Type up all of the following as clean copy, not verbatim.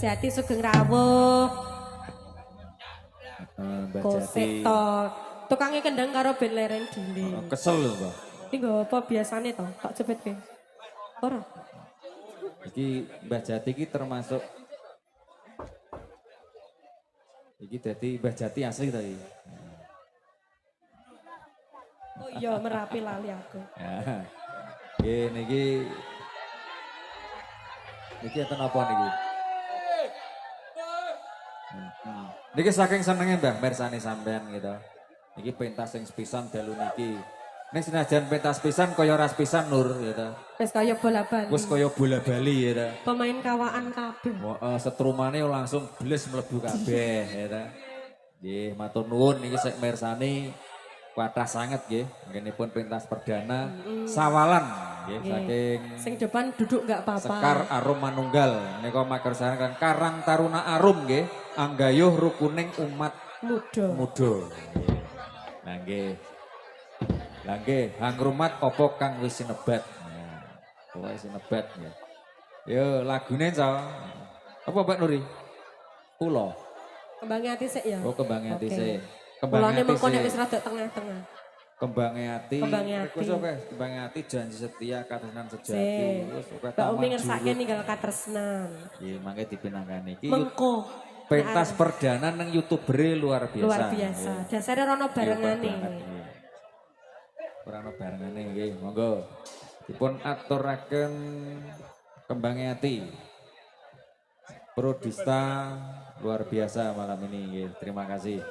Jati Sugeng Rawuh. Mbak Gosek Jati. to. Tukangnya kendang karo ben lereng dili. Kesel lho, Mbak. Iki nggo apa biasane to? Tak cepet ke. Ora. Iki Mbah Jati iki termasuk iki dadi Mbah Jati asli tadi. Oh iya Merapi lali aku. Ya. Niki enten apa niki? Niki saking senenge Mbah mirsani sampean gitu. Niki pentas sing sepisan dalu niki. Nek senajan pentas pisan kaya ras pisan Nur gitu. Wis kaya bola bali. Wis kaya bola bali gitu. Pemain kawaan kabeh. Setrumane langsung bles mlebu kabeh gitu. Nggih, matur nuwun niki sik mirsani kuatah sanget nggih. Ngenipun pentas perdana Sawalan nggih saking Sing depan duduk gak apa-apa. Sekar Arum Manunggal nika makarsaken Karang Taruna Arum nggih, anggayuh rukuning umat muda. Nah nggih. Lah nggih, hangrumat apa kang wis sinebat. Pokoke sinebat nggih. Yo lagune so. Apa Mbak Nuri? Kula. Kembangnya hati sik ya. Oh kembangnya hati sik. Kulane mengko nek wis rada tengah-tengah. Kembangnya hati. Kembangnya hati. Wis oke, kembangnya hati janji setia katresnan sejati. Wis oke Mbak Umi ngersake ninggal katresnan. Nggih, mangke dipinangkani iki. Mengko Pentas perdana nang YouTuber luar biasa. Luar biasa. Dasare rono barengane. Rono barengane nggih, monggo. Dipun aturaken kembangnya hati. Prodista luar biasa malam ini nggih. Terima kasih.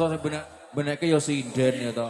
menungso sing beneke ya sinden ya to.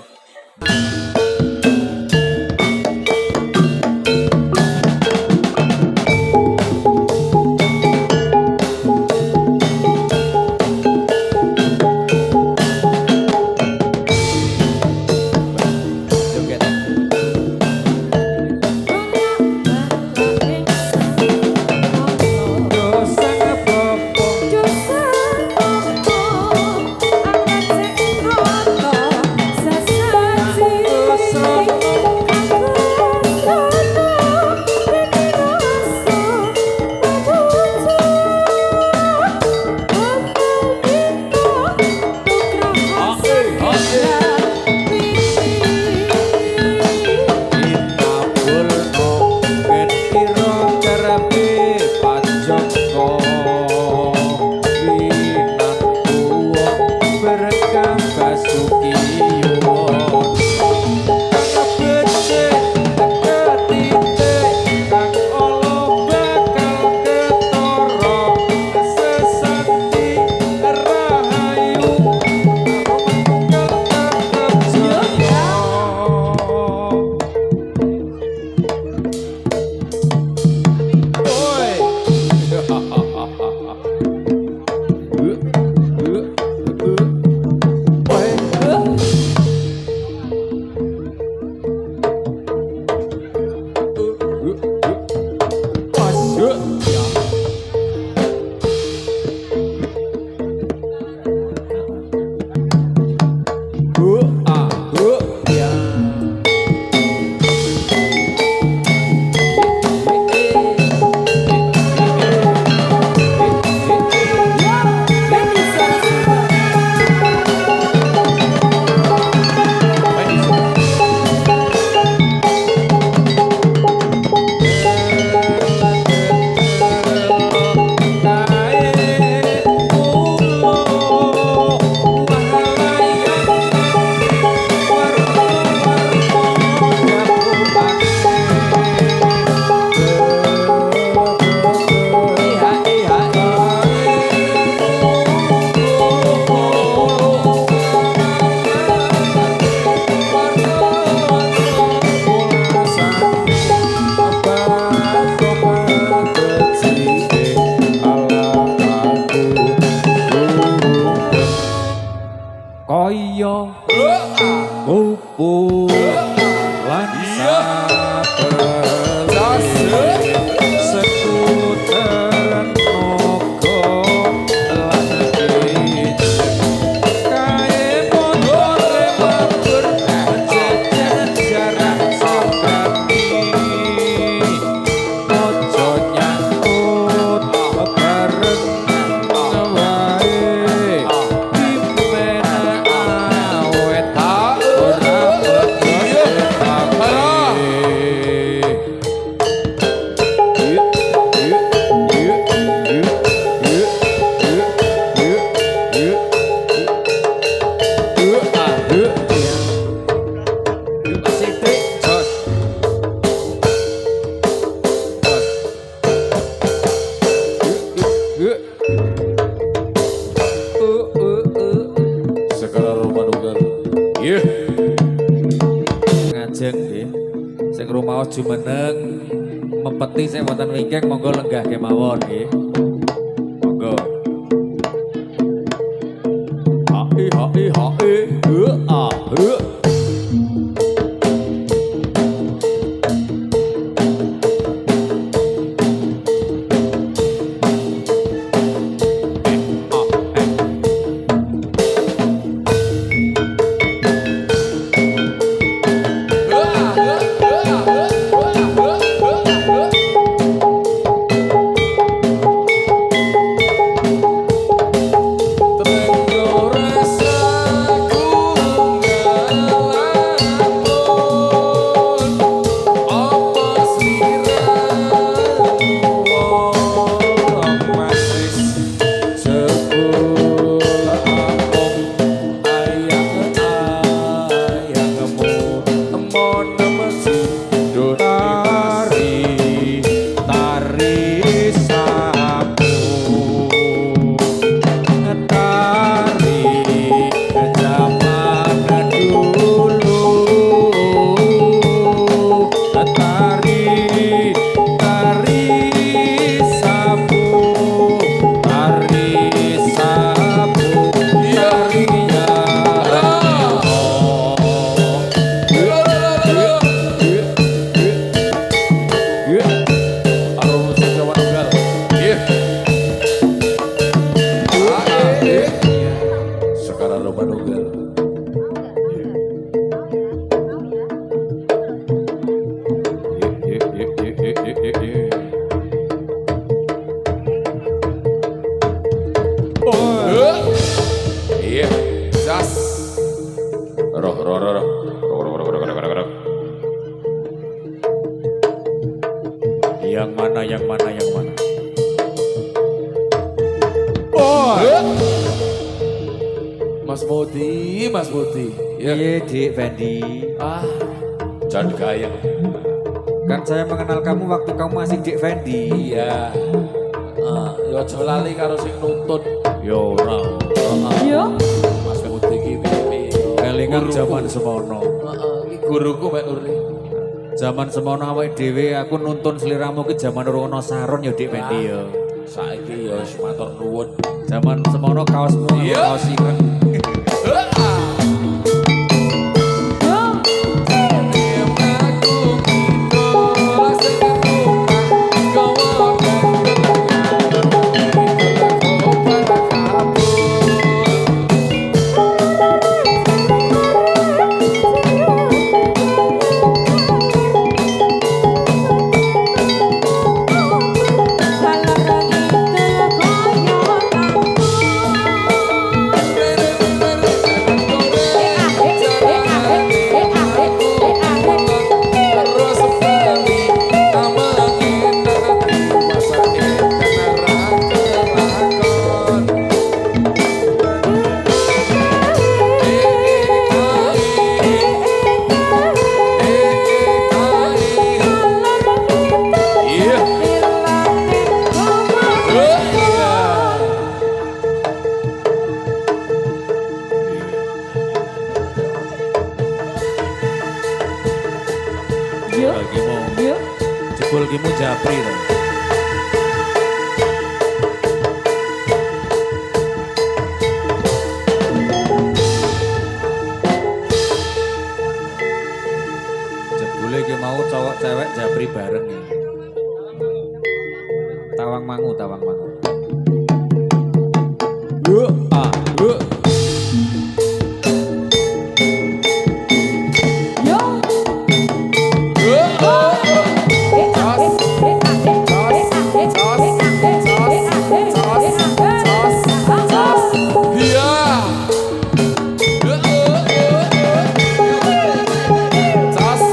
Jumeneng mepeti sing wonten wingking monggo lenggah kemawon nggih. Monggo. Hae roh roh roh roh roh. Yang mana, yang mana, yang mana? Oh, Mas Mudi, Mas Mudi. Iya, Dik Fendi. Ah, jangan gaya. Kan saya mengenal kamu waktu kamu masih Dik Fendi. Iya. Yo aja lali karo sing nuntut. Yo ora. Yo. Mas Mudi iki piye? Kelingan zaman semono. Iki guruku mek Nuri. Zaman semono awake dhewe aku nuntun sliramu ki zaman ora ono saron ya Dik Fendi ya. Saiki yo wis matur nuwun. Zaman semono kaosmu Iya. kaos ireng. Yo. Yo. Jebul kimu japri to. Jebule ki mau cowok cewek japri bareng ya. Tawang mangu, tawang mangu. Yo. Tos,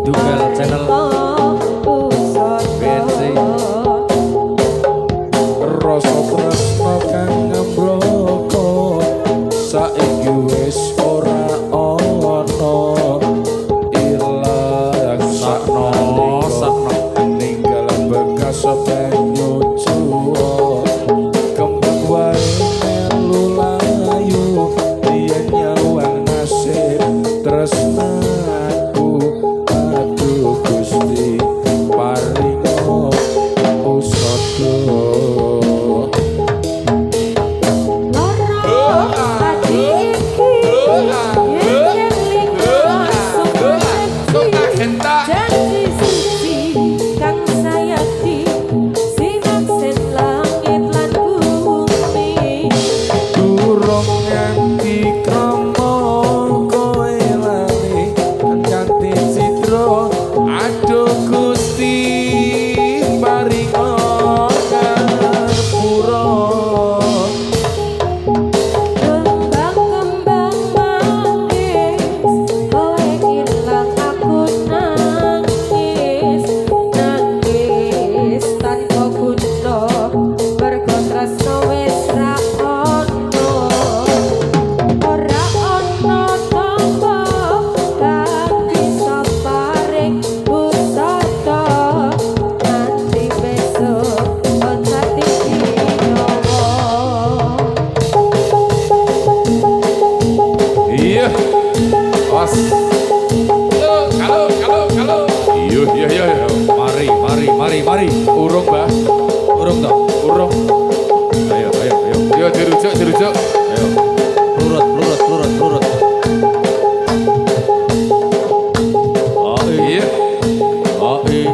Dugal channel BNC. Rasa tresno kang ngembloko saiki wis ora ana ilang sakno ninggal bekas banyu cuwo kembang wae melu layu yen nyawang nasib tresnaku aduh Gusti paringo usada. Mari. Urung, Mbah. Urung toh? Urung. Ayo. Yo dirujuk. Ayo. Plurut. Oh iya. Oi.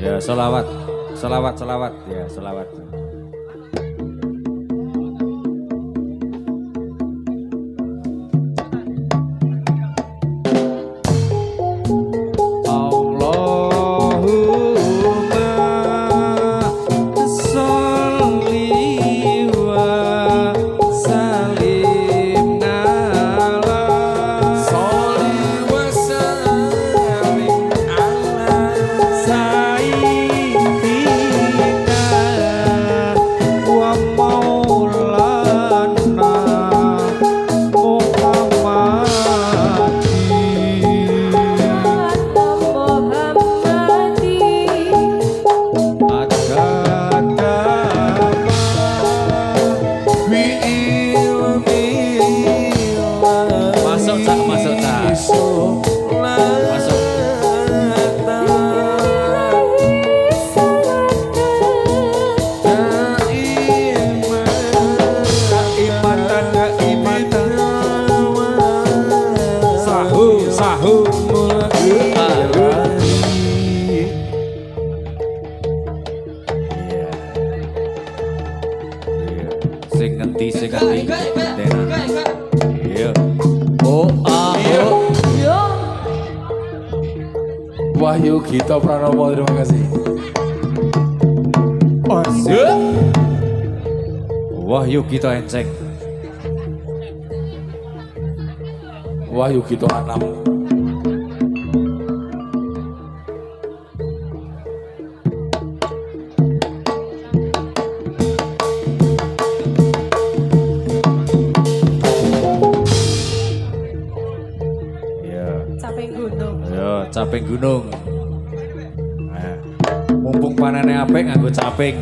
Ya, selawat. Ya, selawat. Sing ngendi. Iya. Wahyu Gita Pranowo, terima kasih. Wahyu Gita Enceng. Wahyu Gita Anam. Caping gunung. Nah, mumpung panane apik nganggo caping.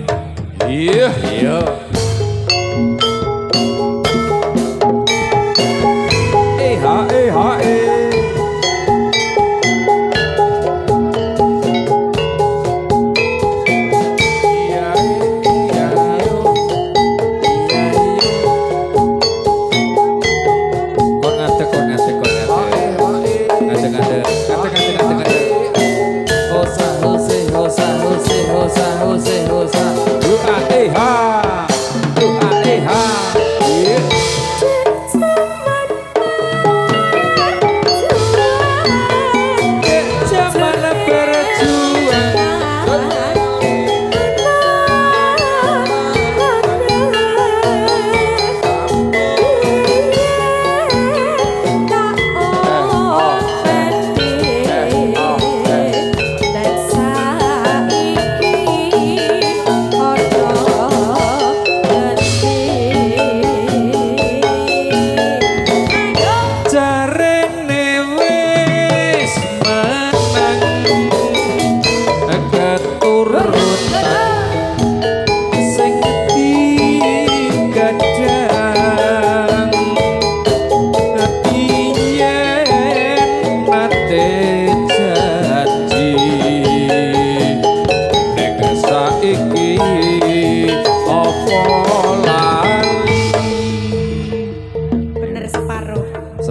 Iya.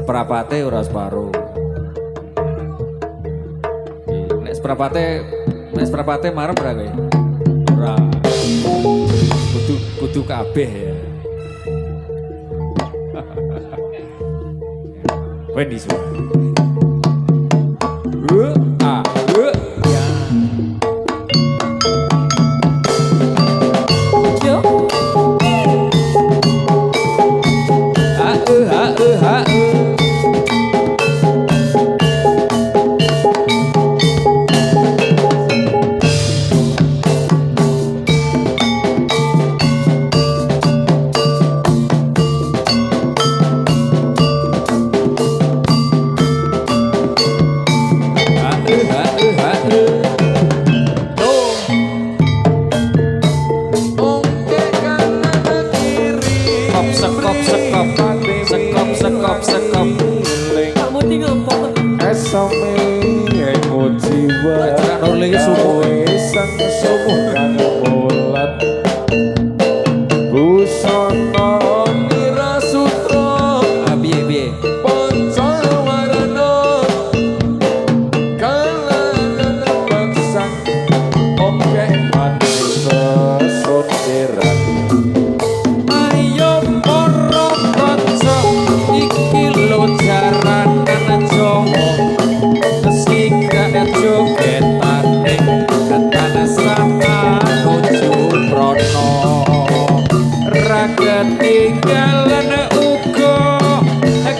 Seprapate ora separo. Nek seprapate marep ora kowe? Ora. Kudu kabeh ya. Wendy semua. Ya. Yo. Ha. Sekop. Kamu tinggal ngomong. Esome ego jiwa Acara Nurli subuh. sang sumuh kang mulat busana mira sutra Biye. pancawarana kalangan bangsang oke mati sesoteran Ayo para kanca iki lho jaranan Jawa meski gak jogetane ketana sama nuju prana ra ketinggalan uga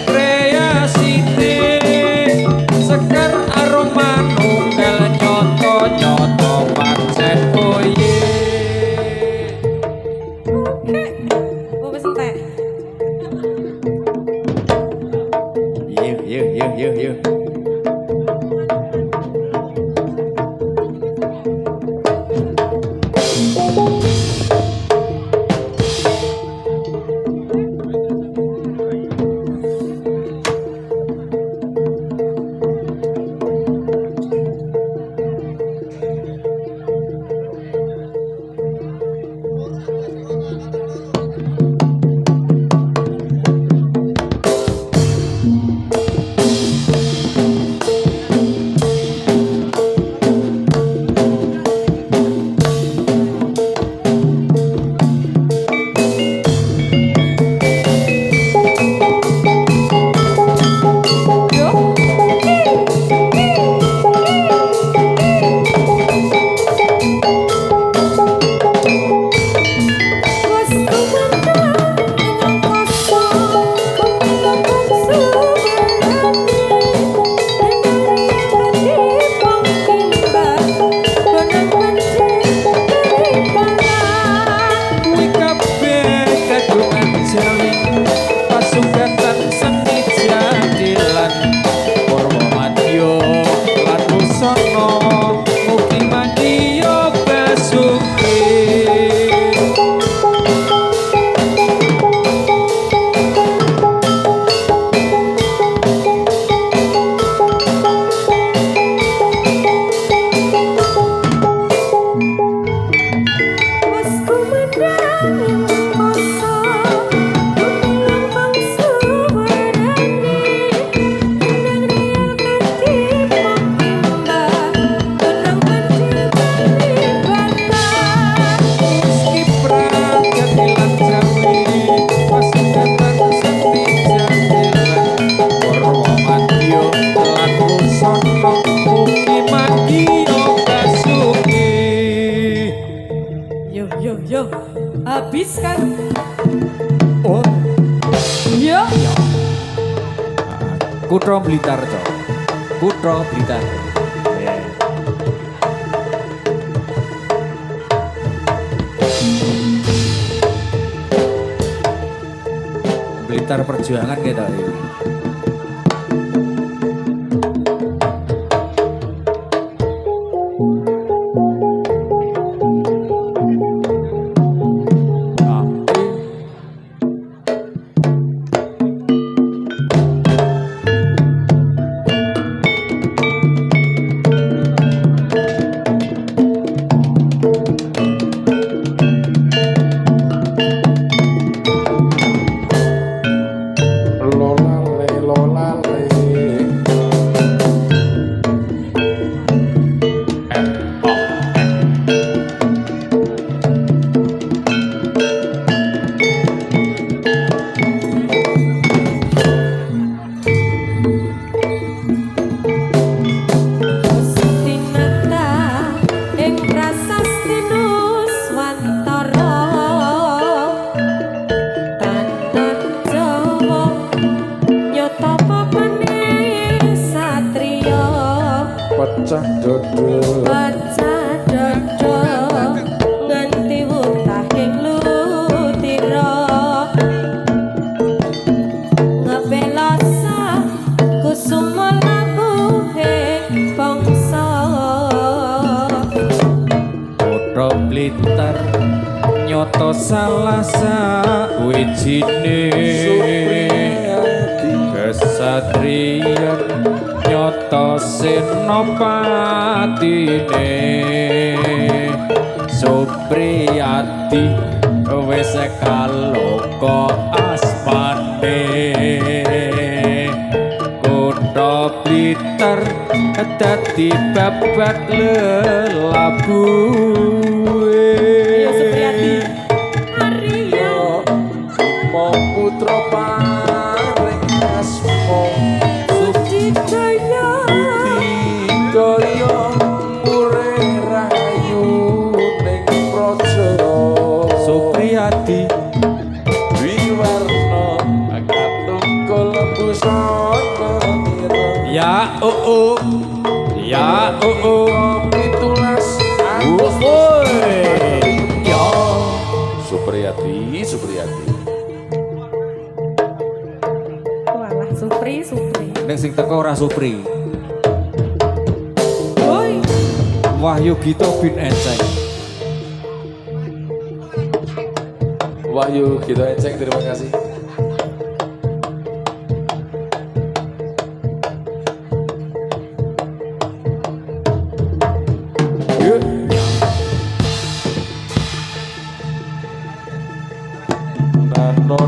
kreasine sekar aroma nunggal nyoto pancen oye. Oh, wis entek. Yuk. Yo, habis kan? Oh, Yo. Kutro Blitar, Cok. Kutro Blitar. Yeah. Blitar perjuangan gitu. lola Kita salah sawijine kesatriyan nyoto senopatine Supriyadi wis kaloka asmane Kutha Blitar dadi babat lelabu Ayo Supriyadi. Arya. Mau putra paring asma Budidaya. Budidaya murih rahayu ning praja Supriyadi Wiwarna katungkul busana mira ya ya pitulas woi ya Supriyadi Walah Supri. ning sing teko ora Supri Woi. Wahyu Gito bin Enceng Wahyu Gito Enceng, terima kasih.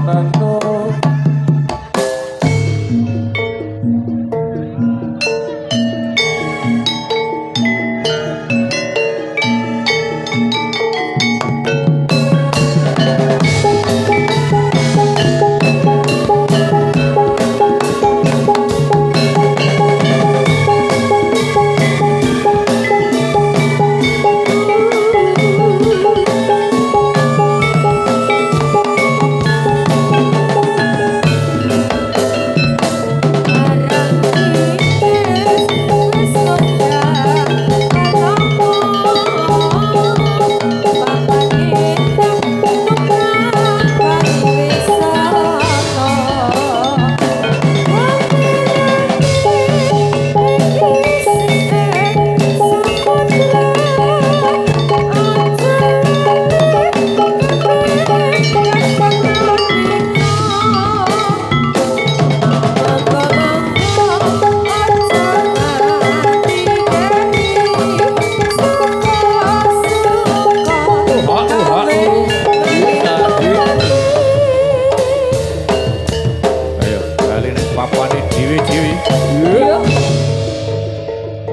Nano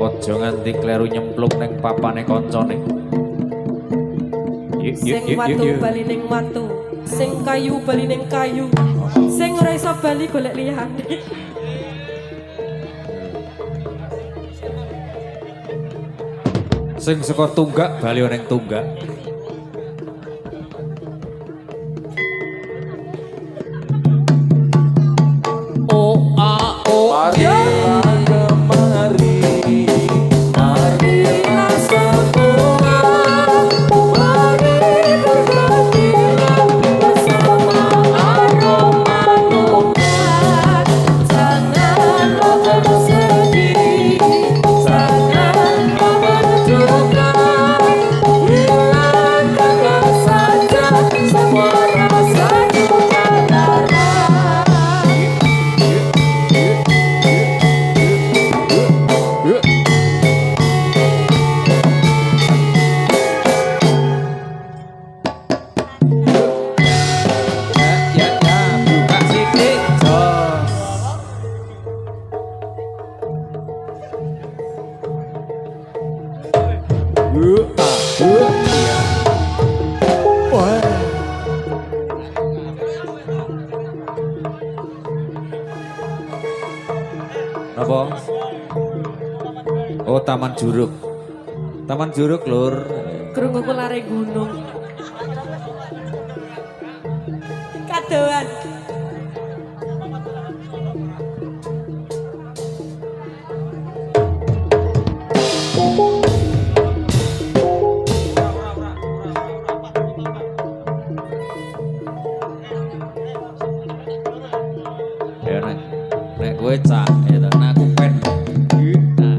Ojo nganti kleru nyemplung neng papane koncone. Sing watu bali ning watu, sing kayu bali ning kayu, sing ora iso bali golek liyane. Sing saka tunggak bali neng tunggak. Marilah kemari, marilah semua, mari bergembira bersama aroma obat. Janganlah bersedih, janganlah berduka, hilangkan saja semua rasa duka lara. Buka sidik jos. Apa? Oh, Taman Juruk. Taman Juruk, Lur. Krunguku lare gunung. Kadoan. Ya nek gue cak ya nek aku pen. Nah,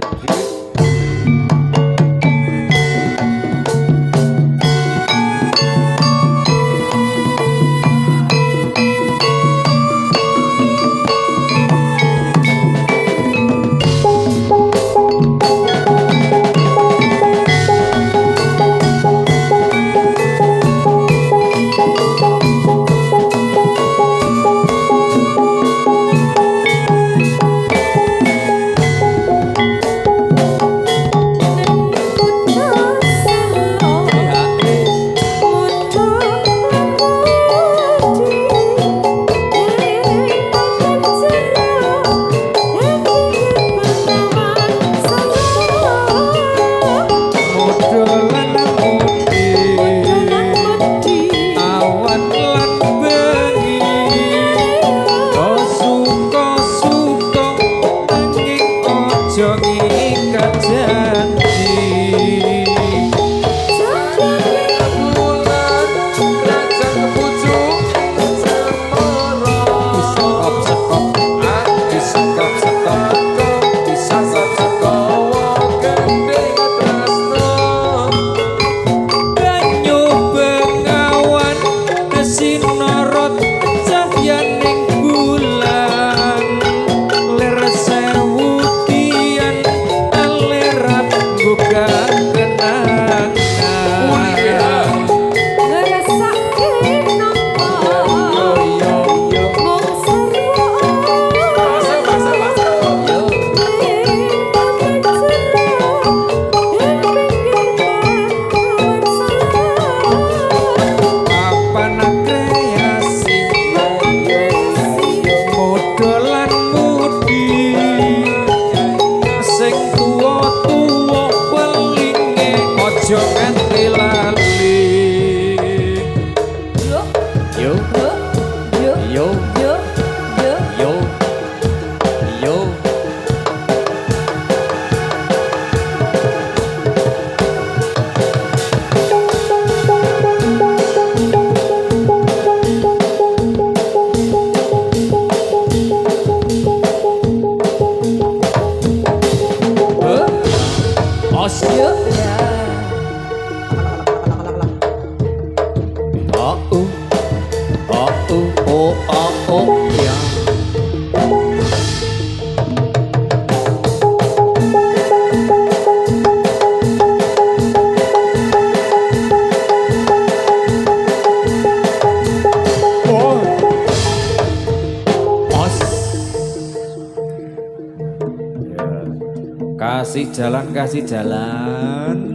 Kasih jalan, kasih jalan.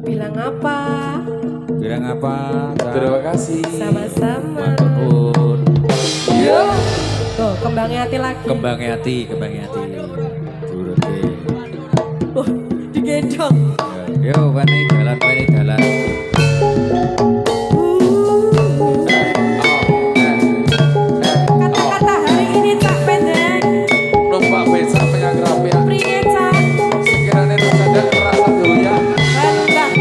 Bilang apa? Bilang apa? Terima kasih. Sama-sama. Maturnuwun. Yuk. Tuh, kembangnya hati lagi. Kembangnya hati, kembangnya hati. Turuti. Wah, digendong. Yo, wani jalan, wani jalan. Kata-kata hari ini tak pendek. Numpak becak pengen rapian. Priye cak? Sekiranya lu sadar merasa doyan. Hendak.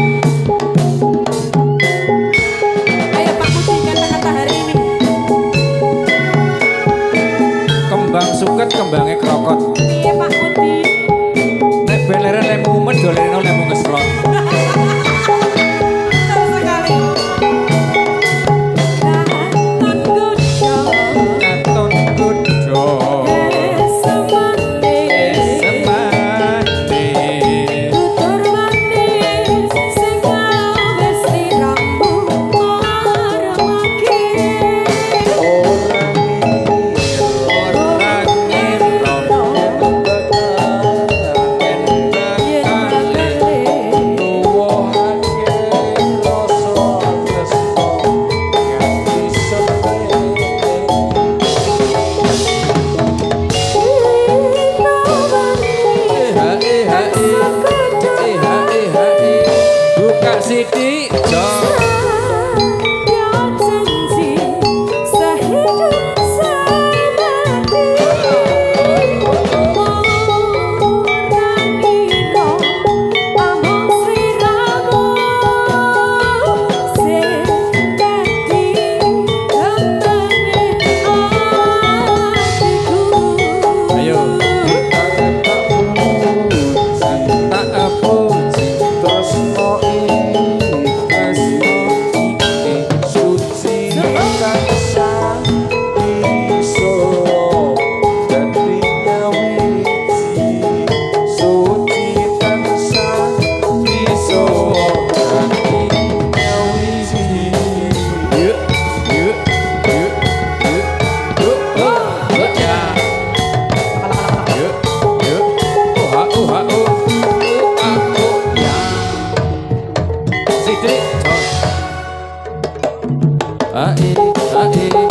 Ayo Pak Putih, kata-kata hari ini. Kembang suket, kembangnya krokot. Iya Pak Putih. Nek beleren lemu umet, dolereno lemu ngeslot. Betul sekali. Katon kudo. Katon kudo. Semande. Semati. Tutur manis. Sing gawe sliramu maremake. Orang ngiro. Yen bakale. Buka sidik, Jok. Ayo. Tak puji. Yuk, yuk, yuk, yuk, yuk, ya. Yuk, yuk, ya. Sidik, Jok. Ai, ai.